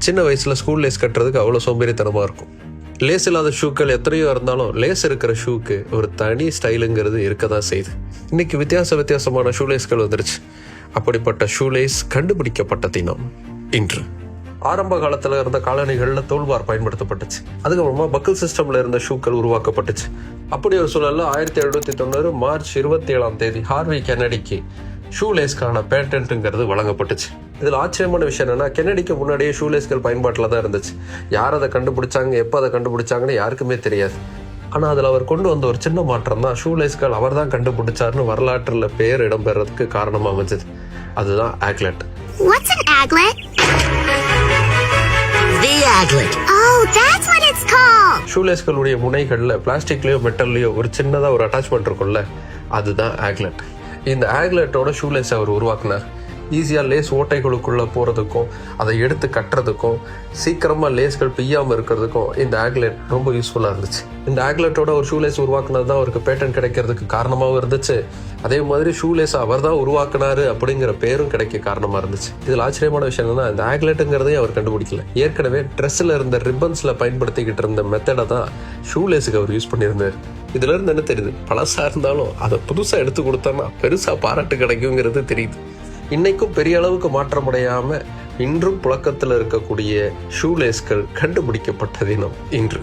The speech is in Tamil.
சின்ன வயசில் ஸ்கூல் லேஸ் கட்டுறதுக்கு அவ்வளோ சோம்பேறித்தனமாக இருக்கும். லேஸ் இல்லாத ஷூக்கள் எத்தனையோ இருந்தாலும் லேஸ் இருக்கிற ஷூக்கு ஒரு தனி ஸ்டைலுங்கிறது இருக்க தான் செய்யுது. இன்றைக்கி வித்தியாசமான ஷூலேஸ்கள் வந்துருச்சு. அப்படிப்பட்ட ஷூலேஸ் கண்டுபிடிக்கப்பட்ட தினம் இன்று. ஆரம்ப காலத்தில் இருந்த காலனிகளில் தோல்பார் பயன்படுத்தப்பட்டுச்சு. அதுக்கப்புறமா பக்கிள் சிஸ்டமில் இருந்த ஷூக்கள் உருவாக்கப்பட்டுச்சு. அப்படி ஒரு சூழலில் 1790 மார்ச் 27 ஹார்வி கென்னடிக்கு ஷூலேஸ்க்கான பேட்டன்ட்டுங்கிறது வழங்கப்பட்டுச்சு. இதில் ஆச்சரியமான விஷயம் என்னன்னா, கென்னடிக்கு முன்னாடியே ஷூலேஸ்கள் பயன்பாட்டில் தான் இருந்துச்சு. யார் அதை கண்டுபிடிச்சாங்க, எப்போ அதை கண்டுபிடிச்சாங்கன்னு யாருக்குமே தெரியாது. ஆனால் அதில் அவர் கொண்டு வந்த ஒரு சின்ன மாற்றம் தான் ஷூலேஸ்கள் அவர் தான் கண்டுபிடிச்சாருன்னு வரலாற்றில் பேர் இடம்பெறதுக்கு காரணமாக அமைஞ்சது. அதுதான் ஆக்லெட். What's an aglet? The aglet. Oh, that's what it's called. ஷூலேஸ்களுடைய முனைகளில் பிளாஸ்டிக்லேயோ மெட்டல்லையோ ஒரு சின்னதாக ஒரு அட்டாச்மெண்ட் இருக்கும்ல, அதுதான் ஆக்லெட். இந்த ஆக்லெட்டோட ஷூலேஸ் அவர் உருவாக்குனார். ஈஸியாக லேஸ் ஓட்டைகளுக்குள்ளே போகிறதுக்கும் அதை எடுத்து கட்டுறதுக்கும் சீக்கிரமாக லேஸ்கள் பிய்யாமல் இருக்கிறதுக்கும் இந்த ஆக்லெட் ரொம்ப யூஸ்ஃபுல்லாக இருந்துச்சு. இந்த ஆக்லெட்டோட ஒரு ஷூலேஸ் உருவாக்குனது தான் அவருக்கு பேட்டன் கிடைக்கிறதுக்கு காரணமாகவும் இருந்துச்சு. அதே மாதிரி ஷூலேஸ் அவர் தான் உருவாக்குனாரு அப்படிங்கிற பேரும் கிடைக்க காரணமாக இருந்துச்சு. இதில் ஆச்சரியமான விஷயம் என்னன்னா, இந்த ஆக்லெட்டுங்கிறதையும் அவர் கண்டுபிடிக்கல. ஏற்கனவே ட்ரெஸ்ஸில் இருந்த ரிப்பன்ஸில் பயன்படுத்திக்கிட்டு இருந்த மெத்தடை தான் ஷூலேஸுக்கு அவர் யூஸ் பண்ணியிருந்தார். இதுல இருந்து என்ன தெரியுது, பழசா இருந்தாலும் அதை புதுசா எடுத்து கொடுத்தோம்னா பெருசா பாராட்டு கிடைக்குங்கிறது தெரியுது. இன்னைக்கும் பெரிய அளவுக்கு மாற்றமடையாம இன்றும் புழக்கத்தில் இருக்கக்கூடிய ஷூலேஸ்கள் கண்டுபிடிக்கப்பட்ட தினம் இன்று.